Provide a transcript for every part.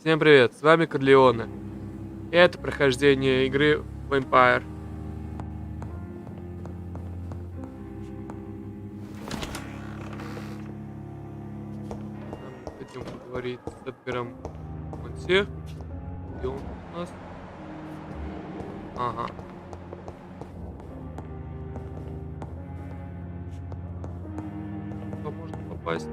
Всем привет, с вами Корлеоне. И это прохождение игры Vampyr. Нам хотим поговорить с Эдгаром Монсе. Где он у нас? Ага. Куда можно попасть?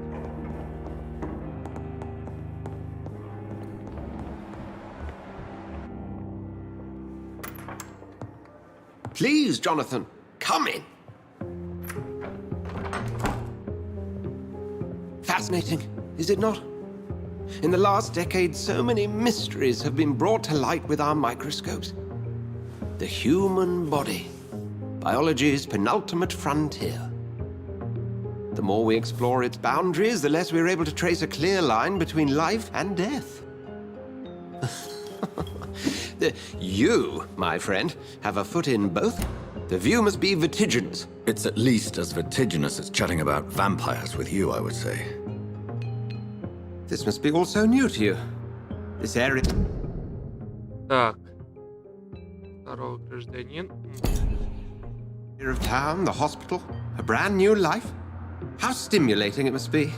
Please, Jonathan, come in. Fascinating, is it not? In the last decade, so many mysteries have been brought to light with our microscopes. The human body, biology's penultimate frontier. The more we explore its boundaries, the less we're able to trace a clear line between life and death. You, my friend, have a foot in both. The view must be vertiginous. It's at least as vertiginous as chatting about vampires with you, I would say. This must be all so new to you. This area... Так. Второй гражданин. Here of town, the hospital, a brand new life. How stimulating it must be.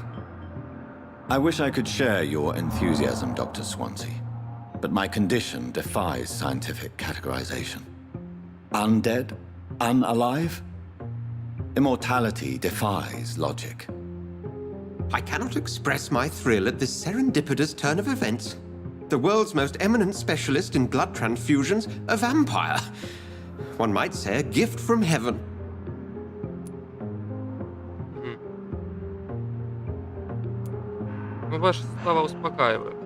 I wish I could share your enthusiasm, Dr. Swansea. But my condition defies scientific categorization. Undead? Unalive? Immortality defies logic. I cannot express my thrill at this serendipitous turn of events. The world's most eminent specialist in blood transfusions, a vampire. One might say a gift from heaven. Ну, ваши слова успокаивают.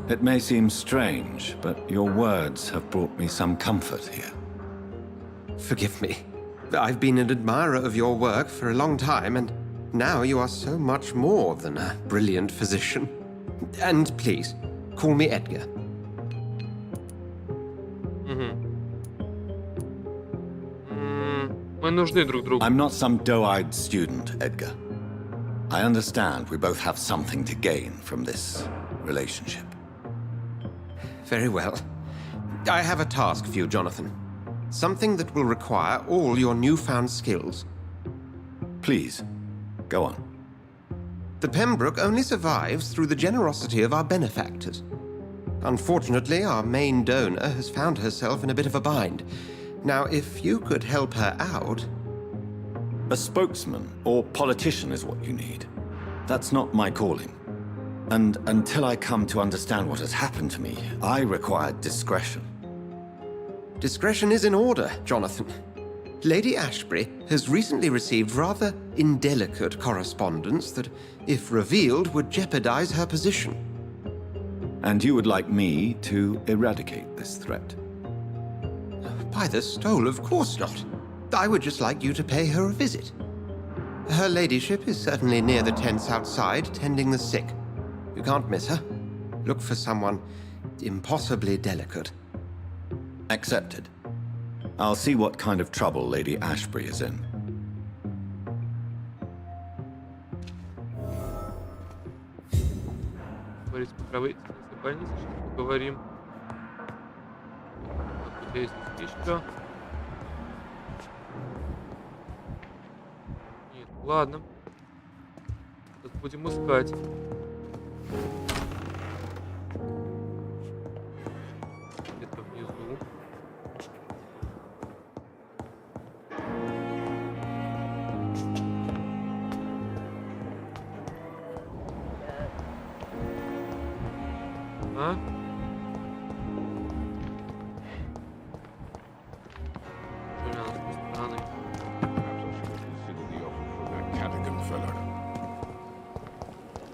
It may seem strange, but your words have brought me some comfort here. Forgive me. I've been an admirer of your work for a long time, and now you are so much more than a brilliant physician. And please, call me Edgar. Мы нужны друг другу. I'm not some doe-eyed student, Edgar. I understand we both have something to gain from this relationship. Very well. I have a task for you, Jonathan. Something that will require all your newfound skills. Please, go on. The Pembroke only survives through the generosity of our benefactors. Unfortunately, our main donor has found herself in a bit of a bind. Now, if you could help her out... A spokesman or politician is what you need. That's not my calling. And until I come to understand what has happened to me, I require discretion. Discretion is in order, Jonathan. Lady Ashbury has recently received rather indelicate correspondence that, if revealed, would jeopardize her position. And you would like me to eradicate this threat? By the stole, of course not. I would just like you to pay her a visit. Her ladyship is certainly near the tents outside, tending the sick. You can't miss her. Look for someone impossibly delicate. Accepted. I'll see what kind of trouble Lady Ashbury is in. Говорить с правительственной больницы, сейчас поговорим. Так, у тебя есть еще? Нет, ладно. Сейчас будем искать. Где-то внизу. А? Блин, с той стороны.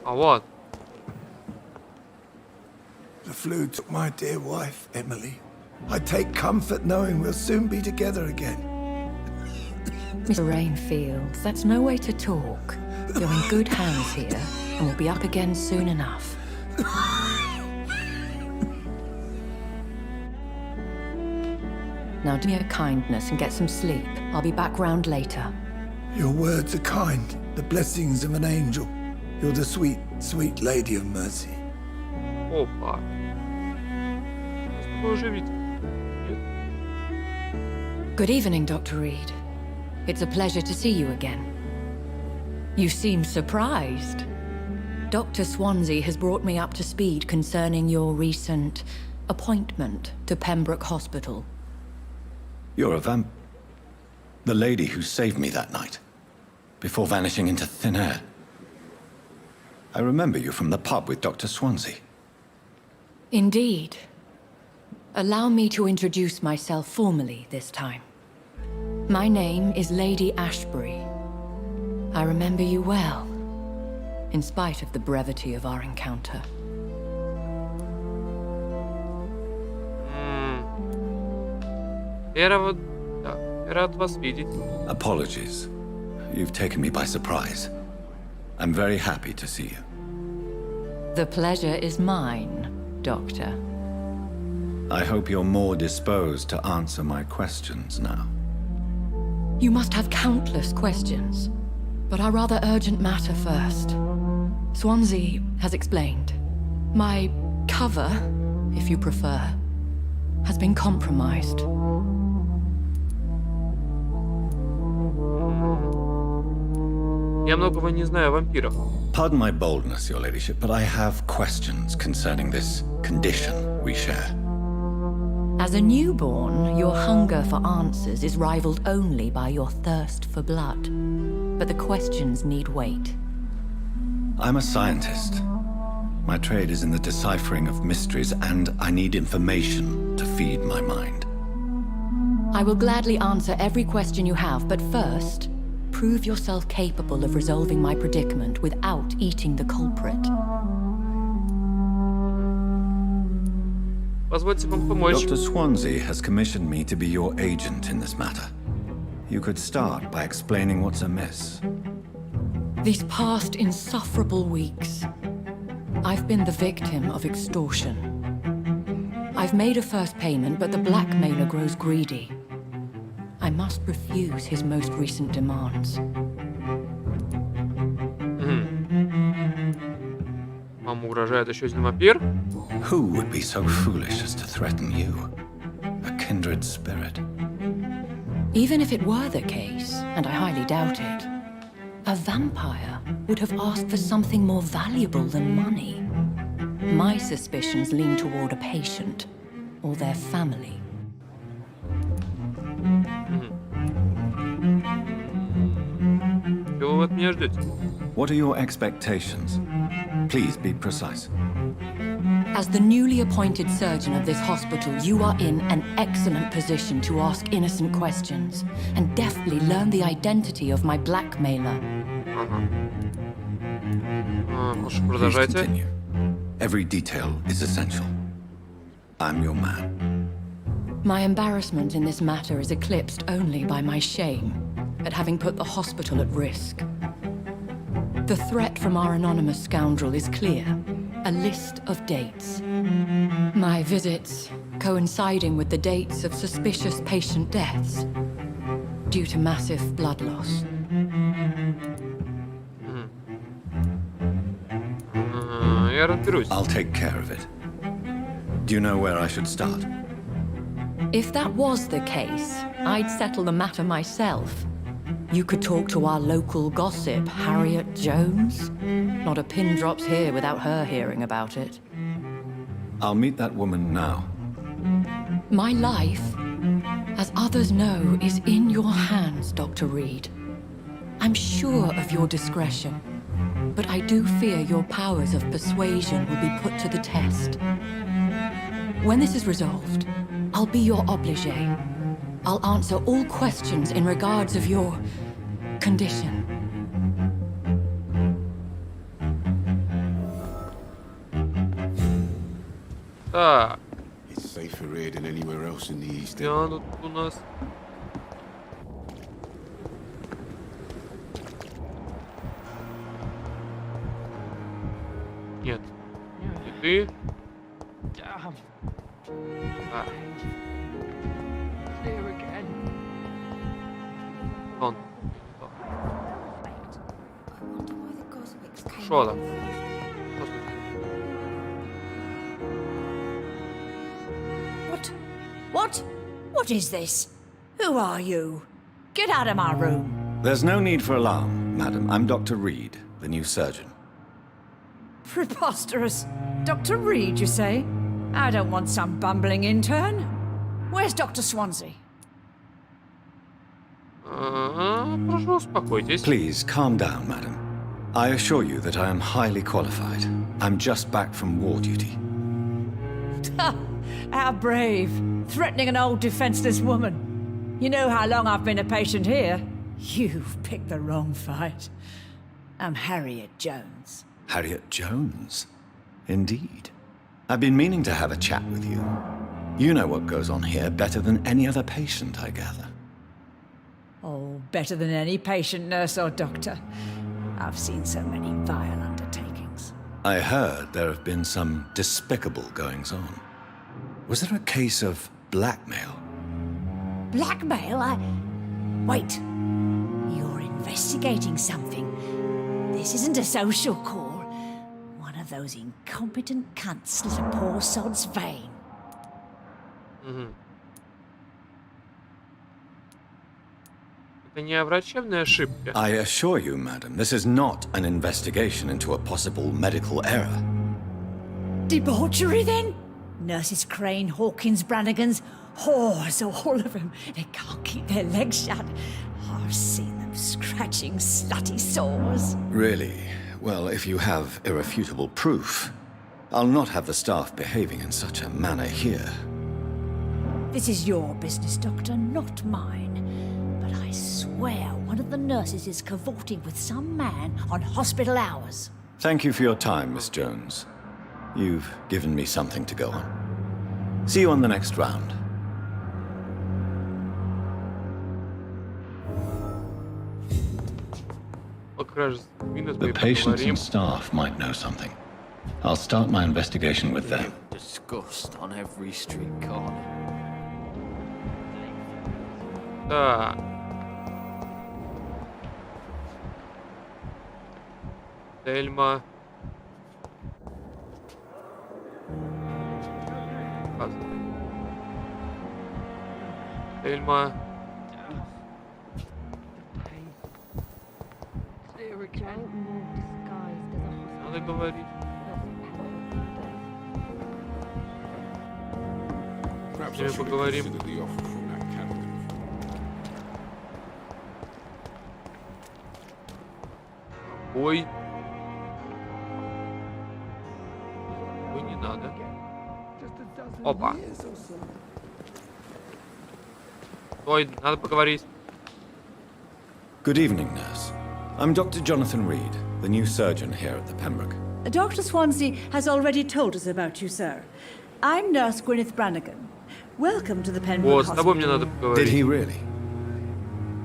А вот. The flu took my dear wife, Emily. I take comfort knowing we'll soon be together again. Mr. Rainfield, that's no way to talk. You're in good hands here, and we'll be up again soon enough. Now do me a kindness and get some sleep. I'll be back round later. Your words are kind, the blessings of an angel. You're the sweet, sweet lady of mercy. Опа. такое уже видел. Нет? Good evening, Dr. Reed. It's a pleasure to see you again. You seem surprised. Dr. Swansea has brought me up to speed concerning your recent appointment to Pembroke Hospital. You're a vamp... The lady who saved me that night, before vanishing into thin air. I remember you from the pub with Dr. Swansea. Indeed. Allow me to introduce myself formally this time. My name is Lady Ashbury. I remember you well, in spite of the brevity of our encounter. Да, рад вас видеть. Apologies. You've taken me by surprise. I'm very happy to see you. The pleasure is mine, Doctor. I hope you're more disposed to answer my questions now. You must have countless questions, but our rather urgent matter first. Swansea has explained. My cover, if you prefer, has been compromised. Я многого не знаю о вампирах. Pardon my boldness, your ladyship, but I have questions concerning this condition we share. As a newborn, your hunger for answers is rivaled only by your thirst for blood. But the questions need wait. I'm a scientist. My trade is in the deciphering of mysteries, and I need information to feed my mind. I will gladly answer every question you have, but first, prove yourself capable of resolving my predicament without eating the culprit. Позвольте вам помочь. Dr. Swansea has commissioned me to be your agent in this matter. You could start by explaining what's amiss. These past insufferable weeks, I've been the victim of extortion. I've made a first payment, but the blackmailer grows greedy. I must refuse his most recent demands. Вам угрожает еще один вампир? Who would be so foolish as to threaten you? A kindred spirit. Even if it were the case, and I highly doubt it, a vampire would have asked for something more valuable than money. My suspicions lean toward a patient or their family. Чего вы от меня ждете? What are your expectations? Please be precise. As the newly appointed surgeon of this hospital, you are in an excellent position to ask innocent questions and deftly learn the identity of my blackmailer. Прошу, Please продолжайте. continue. Every detail is essential. I'm your man. My embarrassment in this matter is eclipsed only by my shame at having put the hospital at risk. The threat from our anonymous scoundrel is clear. A list of dates. My visits coinciding with the dates of suspicious patient deaths due to massive blood loss. Я разберусь. I'll take care of it. Do you know where I should start? If that was the case, I'd settle the matter myself. You could talk to our local gossip, Harriet Jones. Not a pin drops here without her hearing about it. I'll meet that woman now. My life, as others know, is in your hands, Dr. Reed. I'm sure of your discretion, but I do fear your powers of persuasion will be put to the test. When this is resolved, I'll be your obligé. I'll answer all questions in regards of your condition. Так, It's safer here than anywhere else in the East где End. она тут у нас? Нет. Не ты. А. Он. Шо там? Что случилось? What What is this? Who are you? Get out of my room. There's no need for alarm, madam. I'm Dr. Reed, the new surgeon. Preposterous. Dr. Reed, you say? I don't want some bumbling intern. Where's Dr. Swansea? Прошу, успокойтесь. Please, calm down, madam. I assure you that I am highly qualified. I'm just back from war duty. How brave. Threatening an old defenseless woman. You know how long I've been a patient here? You've picked the wrong fight. I'm Harriet Jones. Harriet Jones? Indeed. I've been meaning to have a chat with you. You know what goes on here better than any other patient, I gather. Oh, better than any patient, nurse or doctor. I've seen so many vile undertakings. I heard there have been some despicable goings-on. Was there a case of blackmail? Blackmail? Wait. You're investigating something. This isn't a social call. One of those incompetent cunts slit a poor sod's vein. Это не врачебная ошибка. I assure you, madam, this is not an investigation into a possible medical error. Debauchery, then? Nurses Crane, Hawkins, Brannigans, whores, all of them. They can't keep their legs shut. I've seen them scratching slutty sores. Really? Well, if you have irrefutable proof, I'll not have the staff behaving in such a manner here. This is your business, Doctor, not mine. But I swear one of the nurses is cavorting with some man on hospital hours. Thank you for your time, Miss Jones. You've given me something to go on. See you on the next round. The patients and staff might know something. I'll start my investigation with them. Disgust on every street corner. Так. Тельма. Тельма. Надо говорить. Perhaps Yeah, I should have поговорим. considered the offer from that captain. Ой. Ой, не надо. Опа. Ой, надо поговорить. Good evening, nurse. I'm Dr. Jonathan Reed, the new surgeon here at the Pembroke. Dr. Swansea has already told us about you, sir. I'm Nurse Gwyneth Brannigan. Welcome to the Pembroke Вот, с тобой мне Hospital. надо Did поговорить. he really?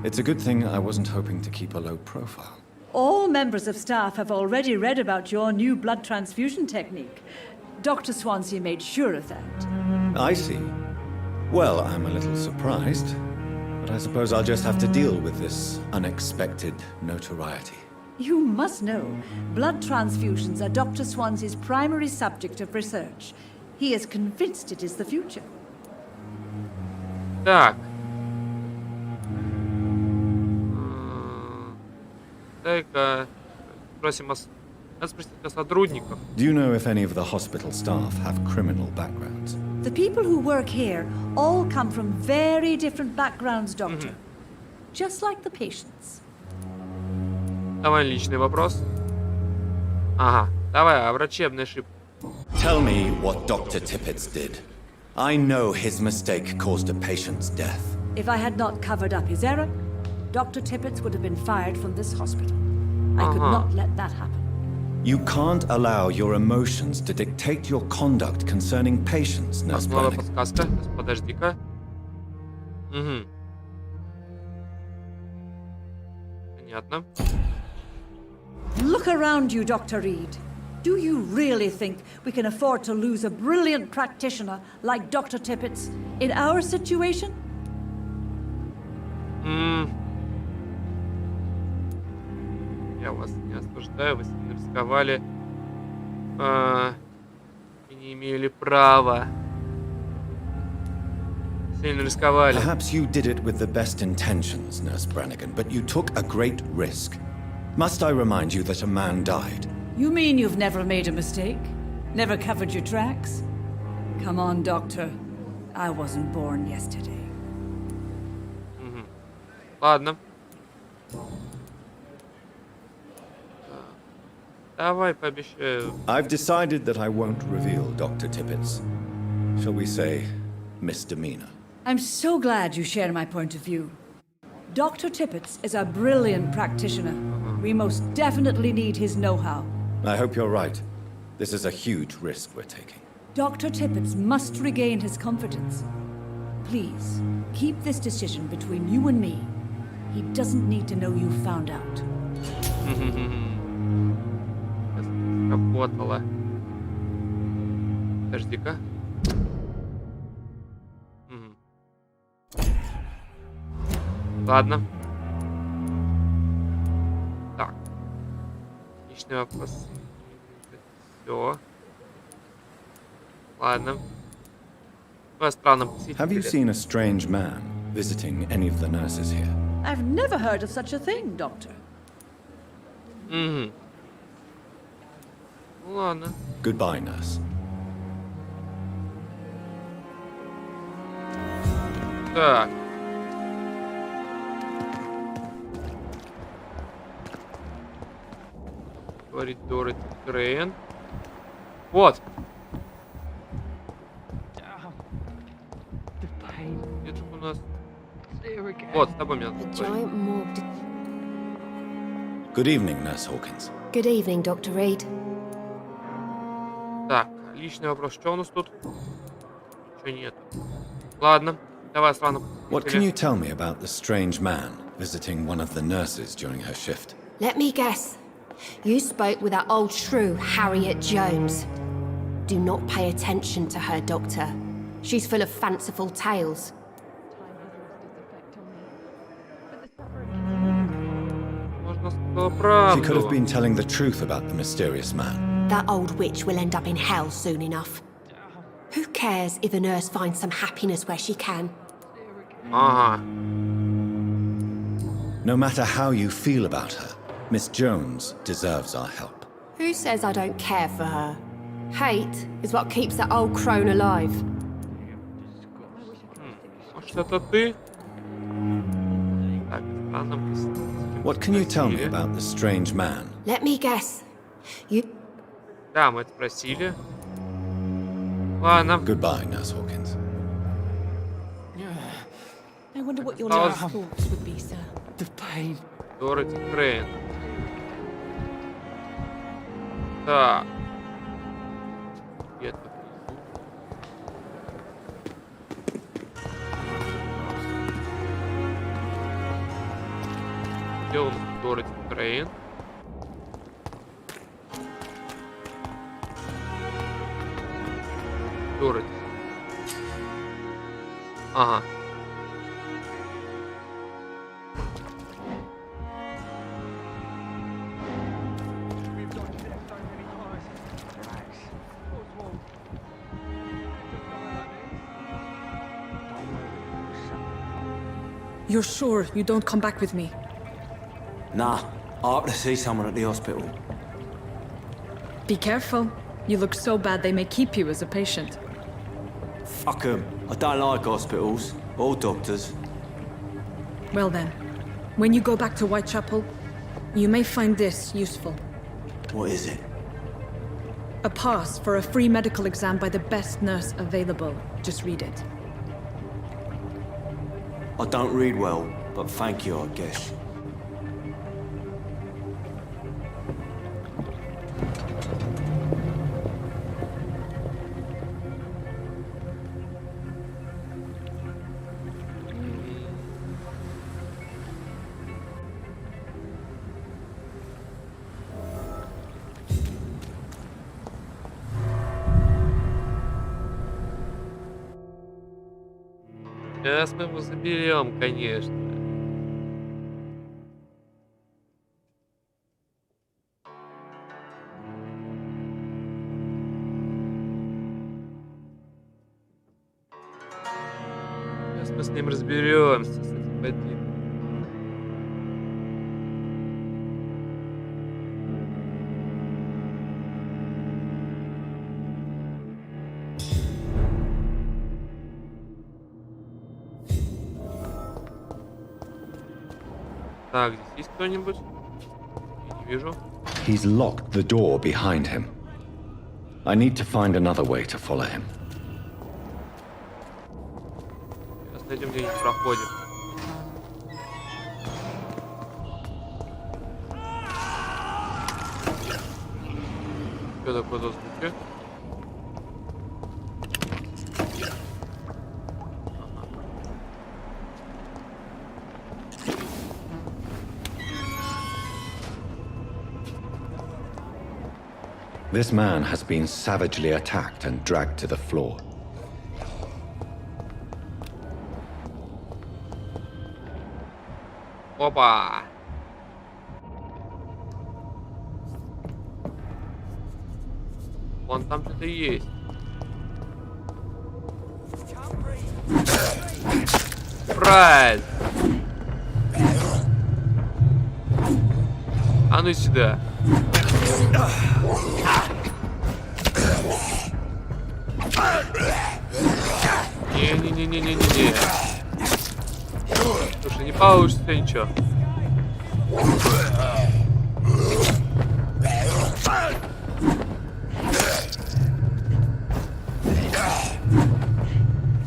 It's a good thing I wasn't hoping to keep a low profile. All members of staff have already read about your new blood transfusion technique. Dr. Swansea made sure of that. I see. Well, I'm a little surprised, but I suppose I'll just have to deal with this unexpected notoriety. You must know, blood transfusions are Dr. Swansea's primary subject of research. He is convinced it is the future. Так. Дай-ка спросим надо спросить о сотрудниках. Do you know if any of the hospital staff have criminal backgrounds? The people who work here all come from very different backgrounds, Doctor. Just like the patients. Давай личный вопрос. Ага, давай, врачебная ошибка. Tell me what Dr. Tippett did. I know his mistake caused a patient's death. If I had not covered up his error, Dr. Tippett would have been fired from this hospital. I could not let that happen. You can't allow your emotions to dictate your conduct concerning patients, Nurse Основная Brannigan. подсказка. Подожди-ка. Угу. Понятно. Look around you, Dr. Reed. Do you really think we can afford to lose a brilliant practitioner like Dr. Tippett's in our situation? Я вас не осуждаю, вы сильно рисковали. И не имели права. Сильно рисковали. Perhaps you did it with the best intentions, Nurse Brannigan, but you took a great risk. Must I remind you that a man died? You mean you've never made a mistake? Never covered your tracks? Come on, Doctor. I wasn't born yesterday. Ладно. Давай, пообещаю. I've decided that I won't reveal Dr. Tippett's, shall we say, misdemeanor. I'm so glad you share my point of view. Dr. Tippett is a brilliant practitioner. We most definitely need his know-how. I hope you're right. This is a huge risk we're taking. Dr. Tippett must regain his confidence. Please, keep this decision between you and me. He doesn't need to know you found out. Работала. Подожди-ка. Ладно. Так. Отличный вопрос. Все. Ладно. Have you seen a strange man visiting any of the nurses here? I've never heard of such a thing, Doctor. Ну ладно. Goodbye, nurse. Так. Говорит Дороти Крейн. Вот. Где тут у нас? Вот, с тобой меня. Good evening, Nurse Hawkins. Good evening, Dr. Reed. Так, личный вопрос. Что у нас тут? Ничего нет. Ладно, давай сразу. What can you tell me about the strange man visiting one of the nurses during her shift? Let me guess. You spoke with that old shrew, Harriet Jones. Do not pay attention to her, Doctor. She's full of fanciful tales. She could have been telling the truth about the mysterious man. That old witch will end up in hell soon enough. Who cares if a nurse finds some happiness where she can? No matter how you feel about her, Miss Jones deserves our help. Who says I don't care for her? Hate is what keeps that old crone alive. Может, это ты? Так, What can you tell me about the strange man? Let me guess. You... Да, мы это спросили. Ладно. Goodbye, Nurse Hawkins. I wonder what your last thoughts would be, sir. The pain. Дороти Крейн. Так. Где-то внизу. Где у нас Дороти Крейн? Дороти. Ага. You're sure you don't come back with me? Nah, I have to see someone at the hospital. Be careful. You look so bad they may keep you as a patient. Fuck 'em. I don't like hospitals or doctors. Well then, when you go back to Whitechapel, you may find this useful. What is it? A pass for a free medical exam by the best nurse available. Just read it. I don't read well, but thank you, I guess. Сейчас мы его заберем, конечно. Сейчас мы с ним разберемся, с этим бандитом. Так, здесь есть кто-нибудь? Я не вижу. He's locked the door behind him. I need to find another way to follow him. Сейчас найдем где-нибудь проходим. Что такое за звуки? This man has been savagely attacked and dragged to the floor. Опа! Вон там что-то есть. Прайд! А ну сюда. Не-не-не-не-не-не. Слушай, не получится ничего.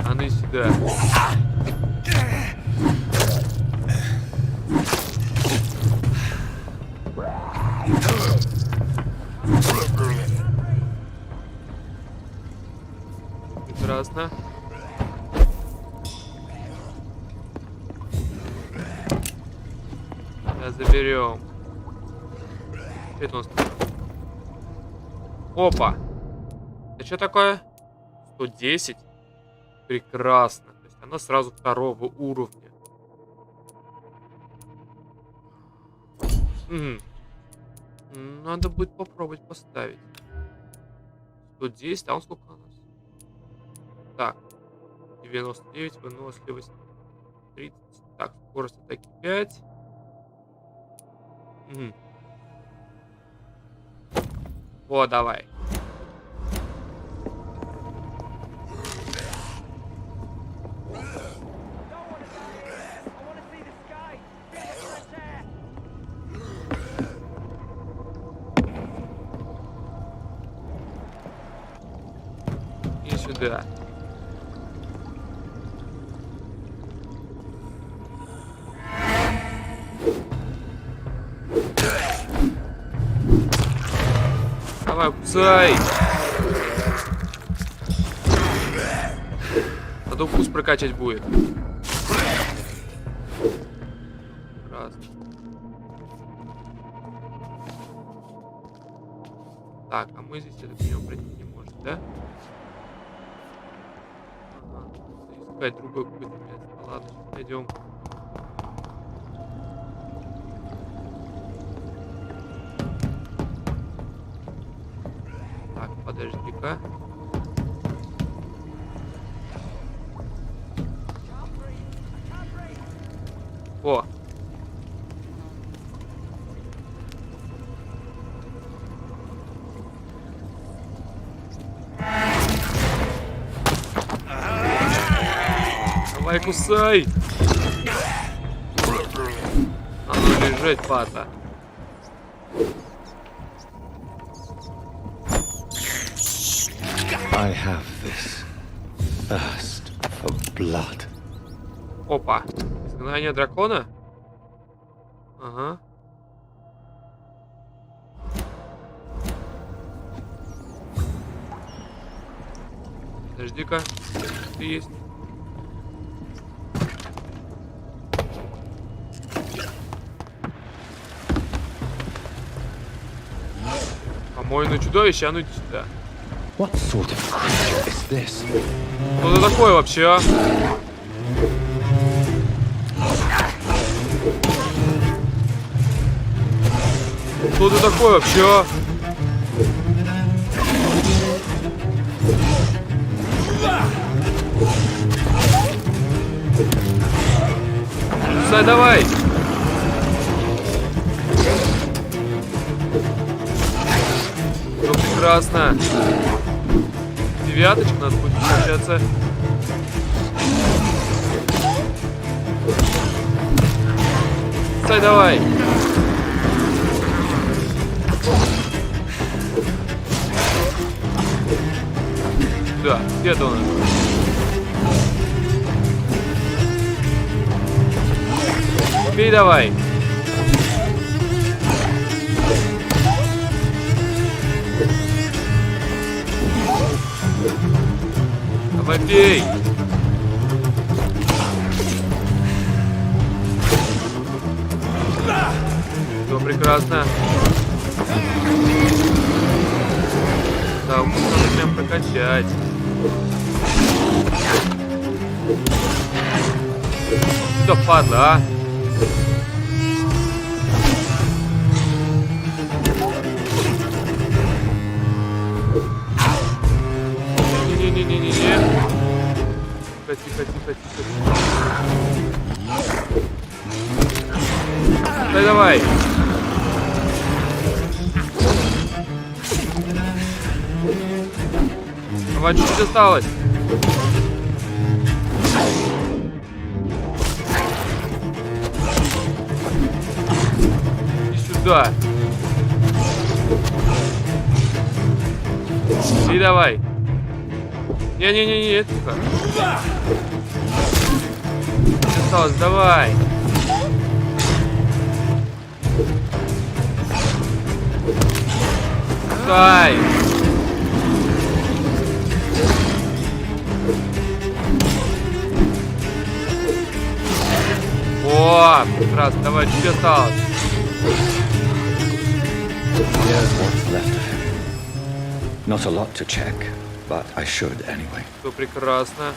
А ну сюда. Прекрасно. Сейчас заберем. Что это у нас такое? Опа! Это что такое? 110? Прекрасно. То есть она сразу второго уровня. Надо будет попробовать поставить. 110, а он сколько у нас? Так. 99, выносливость 30. Так, скорость атаки 5. О, давай. И сюда. Давай, кусай! А то вкус прокачать будет. Раз. Так, а мы здесь это к нему пройти не можем, да? Ага. Искать другое какое-то место. Ладно, сейчас найдем. Так, подожди-ка. О! Давай, кусай! А ну лежать, пата. I have this thirst for blood. Опа. Изгнание дракона? Ага. Подожди-ка. Ты есть. По-моему, чудовище, а ну иди сюда. What sort of creature is this? Что это такое вообще, а? Что это такое вообще, а? Стой, давай! Все прекрасно. Девяточка, надо будет возвращаться. Стой, давай! Да, где-то он. Бей давай. Давай бей. Все прекрасно. Да, нужно прям прокачать. Что, падла, а? Не-не-не-не-не-не. Тихо. Давай. Давай, чуть-чуть осталось. И сюда. И давай. Не-не-не-не, тихо. Осталось, давай. Дай. О, прекрасно, давай, чуть осталось. Here's what's left of him. Not a lot to check, but I should anyway. Все прекрасно.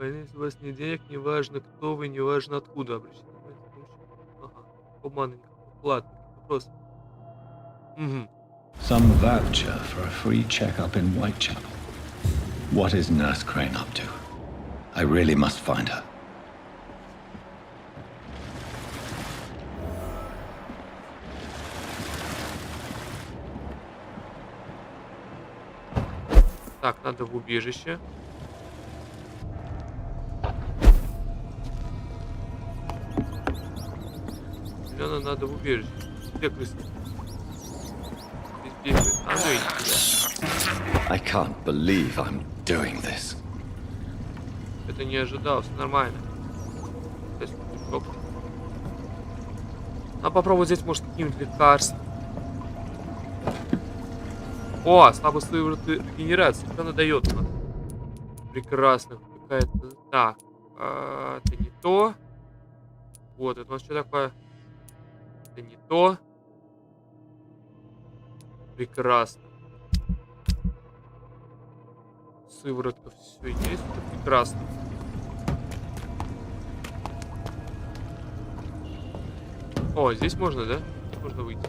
Если у вас нет денег, неважно кто вы, неважно откуда обращаться. Ага, обман, платный вопрос. Угу. Some voucher for a free checkup in Whitechapel. What is Nurse Crane up to? I really must find her. Так, надо в убежище. Зелёно надо в убежище. Где крысы? Здесь бегает. А, ну иди сюда. I can't believe I'm doing this. Это не ожидал, все нормально. А попробовать здесь, может, какие-нибудь лекарства. О, слабый сыворотка регенерации. Что она дает у нас? Прекрасно. Какая-то... Так. Это не то. Вот, это у нас что такое? Это не то. Прекрасно. Сыворотка все есть. Это прекрасно. О, здесь можно, да? Можно выйти.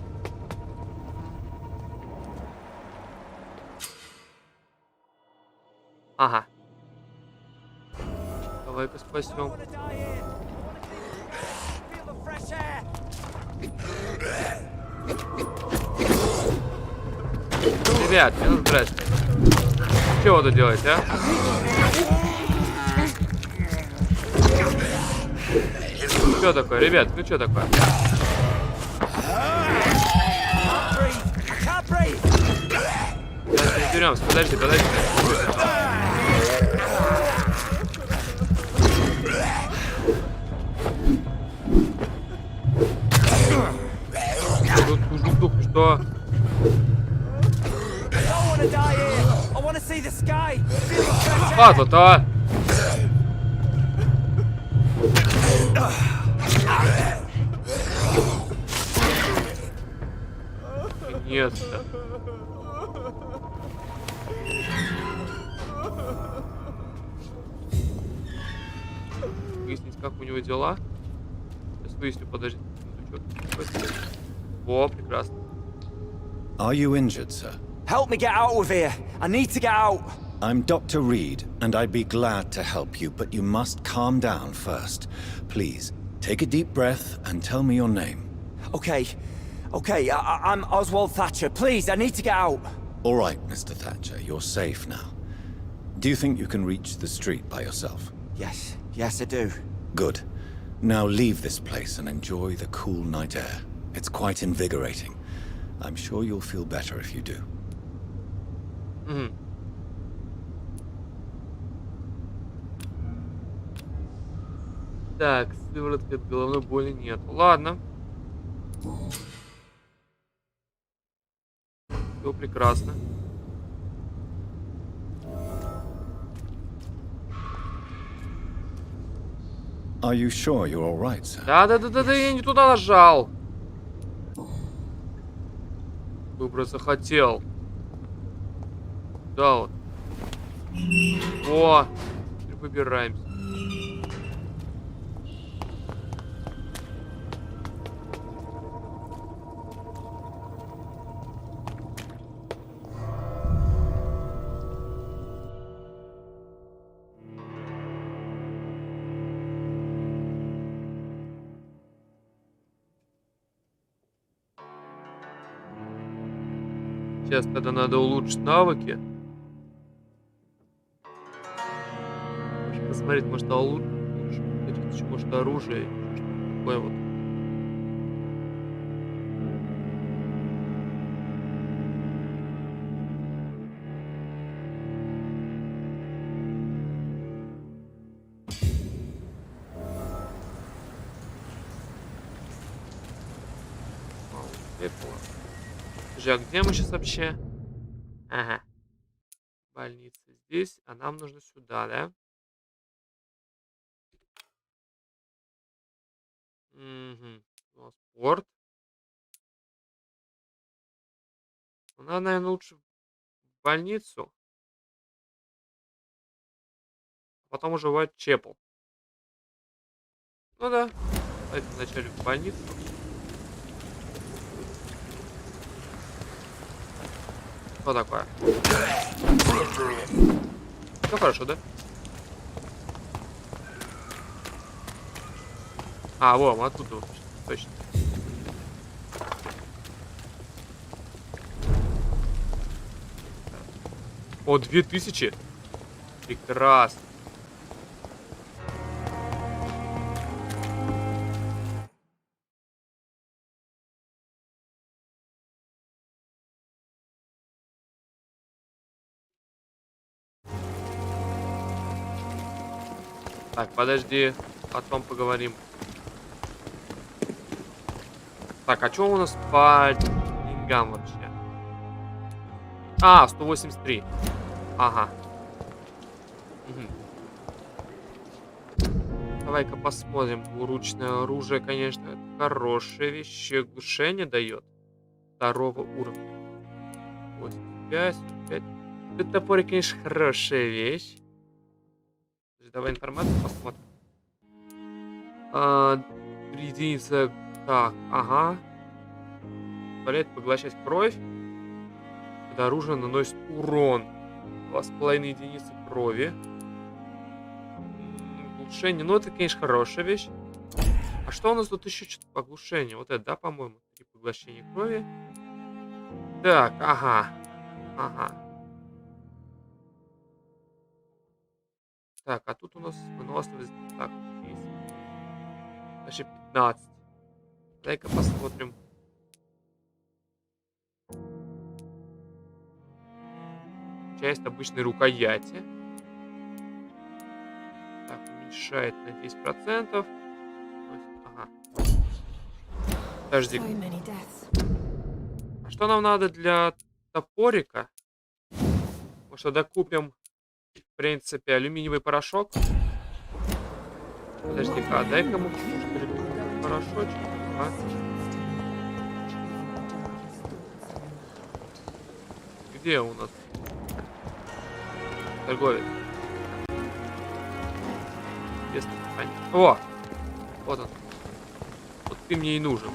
Ага. Давай-ка спасем. Ребят, минус здрасте. Чего вы тут делаете, а? Что такое, ребят? Ну что такое? Сейчас разберемся. Подожди. Тут что? Падла-то! Наконец-то. Выяснить, как у него дела. Сейчас выясню, подожди. О, прекрасно. Are you injured, sir? Help me get out of here. I need to get out. I'm Dr. Reed, and I'd be glad to help you, but you must calm down first. Please, take a deep breath and tell me your name. Okay. I'm Oswald Thatcher. Please, I need to get out. All right, Mr. Thatcher, you're safe now. Do you think you can reach the street by yourself? Yes, I do. Good. Now leave this place and enjoy the cool night air. It's quite invigorating. I'm sure you'll feel better if you do. Так, сыворотки от головной боли нет. Ладно. Все прекрасно. Are you sure you're all right, sir? Да, я не туда нажал. Выбраться хотел. Да вот. О, теперь выбираемся. Сейчас тогда надо улучшить навыки. Посмотреть, может, улучшить, может, оружие. Что-то такое вот. А где мы сейчас вообще? Ага. Больница здесь, а нам нужно сюда, да? Угу. Спорт. Надо, наверное, лучше в больницу. А потом уже в Чепл. Ну да. Давайте вначале в больницу. Что такое? Все хорошо, да? А, во, вот тут вот, точно. О, 2000. Прекрасно. Так, подожди, потом поговорим. Так, а что у нас по деньгам вообще? А, 183. Ага. Угу. Давай-ка посмотрим. Двуручное оружие, конечно, это хорошая вещь. Глушение дает. Второго уровня. 85, 5. Этот топорик, конечно, хорошая вещь. Давай информацию посмотрим. 3 единицы. Так, ага. Позволяет поглощать кровь. Когда оружие наносит урон. 2,5 единицы крови. Глушение. Ну, это, конечно, хорошая вещь. А что у нас тут еще что-то по глушению? Вот это, да, по-моему? 3 поглощения крови. Так, ага. Ага. Так, а тут у нас выносливость. Так, есть. Значит, 15. Дай-ка посмотрим. Часть обычной рукояти. Так, уменьшает на 10%. Ага. Подожди. А что нам надо для топорика? Может, тогда купим, в принципе, алюминиевый порошок? Подожди-ка, а дай-ка ему алюминиевый порошочек. А? Где у нас торговец? О! Вот он. Вот ты мне и нужен.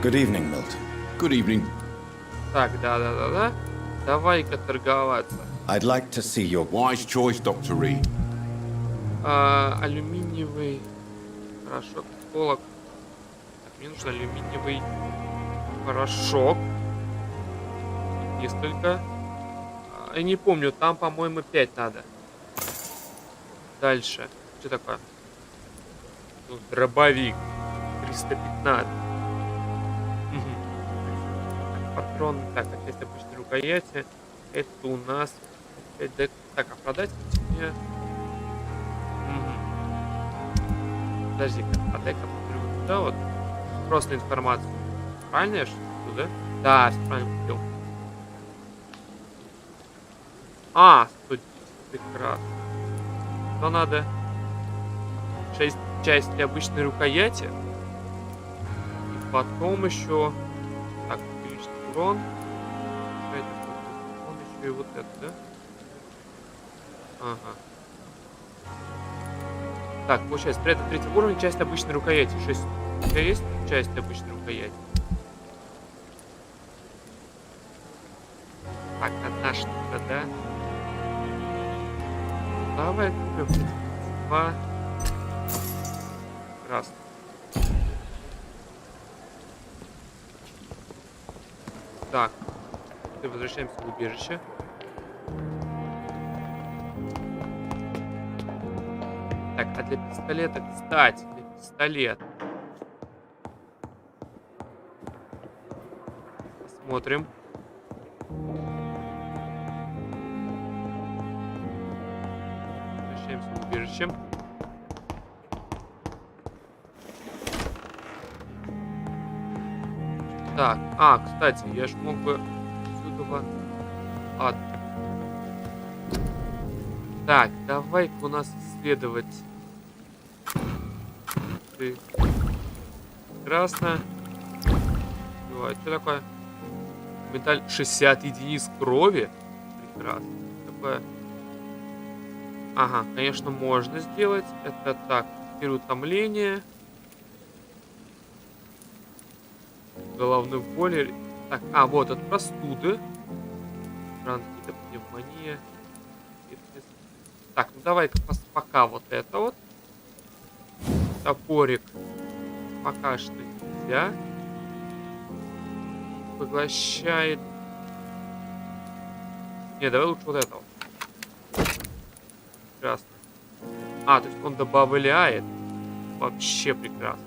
Good evening, Milton. Good evening. Так, да. Давай-ка торговаться. I'd like to see your... Wise choice, Dr. Reed. Алюминиевый порошок, полок. Так, мне нужен алюминиевый порошок. Несколько. Я не помню, там, по-моему, 5 надо. Дальше. Что такое? Тут дробовик. 315. Патрон. Так, часть обычной рукояти. Это у нас... Так, а продать мне... Подожди-ка, а дай-ка посмотрю туда вот. Просто информацию. Правильно я что-то, да? Да, все правильно купил. 110, прекрасно. Что надо? 6 части обычной рукояти. И потом еще... Так, увеличить урон. Он еще и вот это, да? Ага. Так, получается, при этом 3-й уровень, часть обычной рукояти. 6. У тебя есть часть обычной рукояти? Так, одна штука, да? Давай купим 2. Красный. Так. Возвращаемся в убежище. Так, а для пистолета, кстати, для пистолета. Посмотрим. Возвращаемся в убежище. Так, кстати, я ж мог бы отсюда... Так, давай-ка у нас исследовать. Прекрасно. Что такое? Металл 60 единиц крови. Прекрасно. Такое. Ага, конечно, можно сделать. Это так. Переутомление. Головной боли. Так, вот от простуды. Бронхита, пневмония. Так, ну давай-ка пока вот это вот. Топорик. Пока что нельзя. Поглощает. Не, давай лучше вот это вот. Прекрасно. То есть он добавляет. Вообще прекрасно.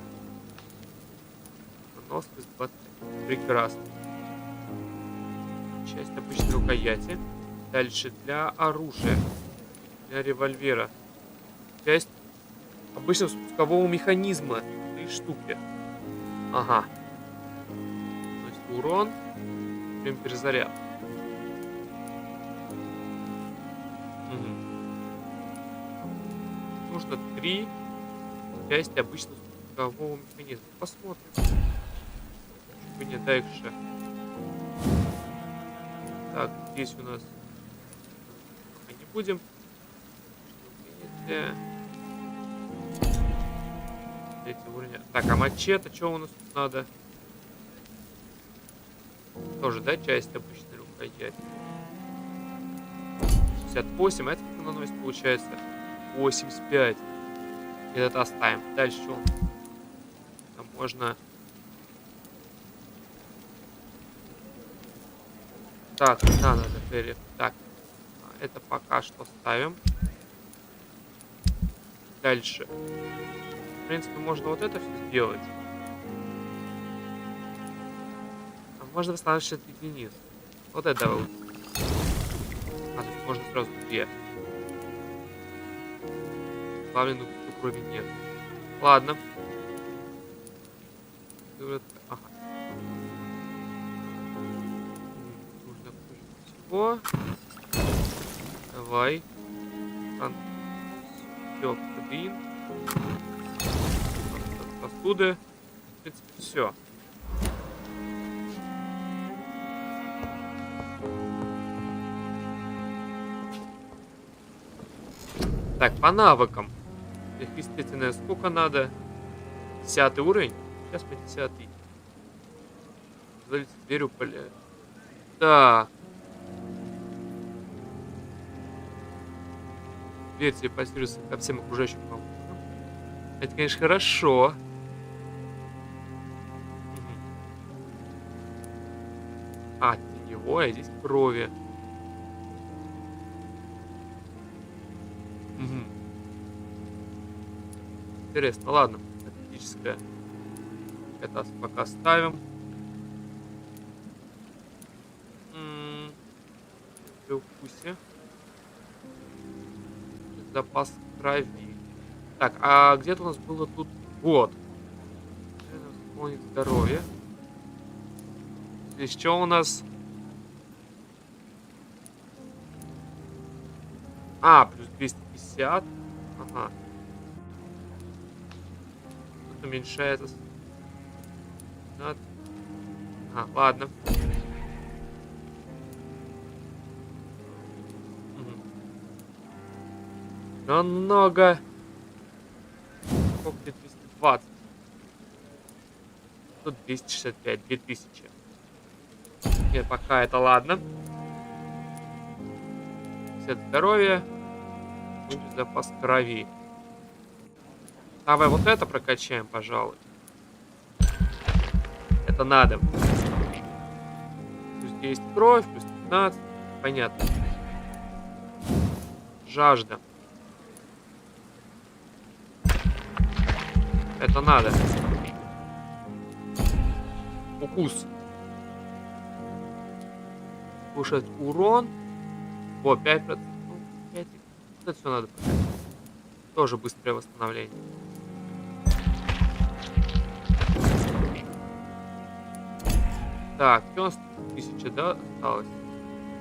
Выносливость 20. Прекрасно. Часть обычной рукояти. Дальше для оружия. Для револьвера. Часть обычного спускового механизма. 3 штуки. Ага. То есть урон. Прям перезаряд. Нужно 3 части обычного спускового механизма. Посмотрим. Почему бы не дальше. Так, здесь у нас пока не будем. Третий уровень. Так, а мачете, что у нас тут надо? Тоже, да, часть обычной рукояти. 68, а это как наносит, получается 85. Этот оставим. Дальше что? Там можно... Так, надо перед. Так, это пока что ставим. Дальше. В принципе, можно вот это все сделать. А можно восстанавливать 60 единиц. Вот это давай. Тут можно сразу 2. Главное, крови нет. Ладно. Ага. Нужно всего. Давай. Все, блин. Посуды. В принципе, все. Так, по навыкам. Их, естественно, сколько надо? 10 уровень. Сейчас по 10. Подавиться дверью поля. Так. Дверь телепортируется ко всем окружающим помощникам. Это, конечно, хорошо. А, теневое, здесь крови. Интересно, ладно. Фактическое. Это пока ставим. При вкусе. Запас крови. Так, а где-то у нас было тут... Вот. Восполнить здоровье. Здесь что у нас? А, плюс 250. Ага. Тут уменьшается. А, ладно. Намного. Сколько 220? Тут 265, 2000. Нет, пока это ладно. Все здоровье. Будет запас крови. Давай вот это прокачаем, пожалуй. Это надо. Плюс 10 кровь, плюс 15. Понятно. Жажда. Это надо. Укус. Кушать урон. О, 5%. Ну, 5. Это все надо показать. Тоже быстрое восстановление. Так, у нас 1000, да, осталось.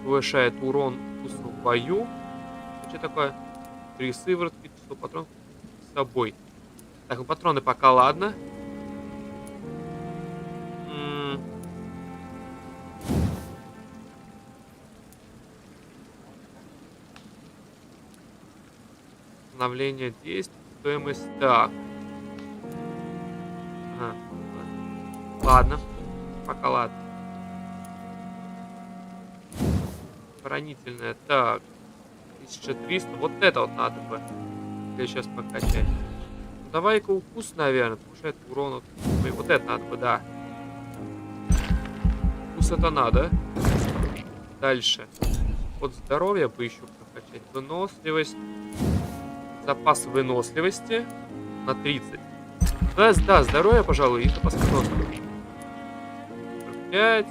Повышает урон укуса в бою. Что такое? 3 сыворотки, число патронов с собой. Так, ну патроны пока ладно. Восстановление действий, стоимость. Так. Ага. Ладно. Пока ладно. Хранительное. Так. 1300. Вот это вот надо бы. Я сейчас покачать. Ну, давай-ка укус, наверное. Повышает урон. Вот это надо бы, да. Укус это надо. Дальше. Вот здоровье бы еще прокачать. Выносливость. Запас выносливости на 30. Да, здоровье, пожалуй, и запас выносливости. 45.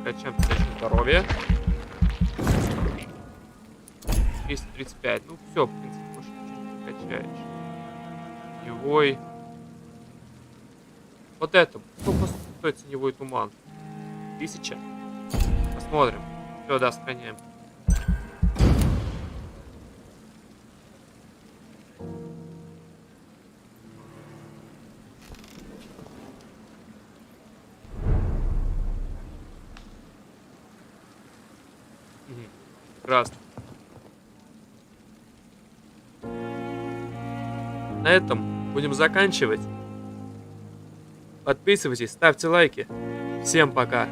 Прокачаем здоровье. 235. Ну все, в принципе, больше ничего не прокачаешь. Теневой. Вот это. Сколько стоит теневой туман? 1000. Посмотрим. Все, да, сохраняем. Прекрасно. На этом будем заканчивать. Подписывайтесь, ставьте лайки. Всем пока.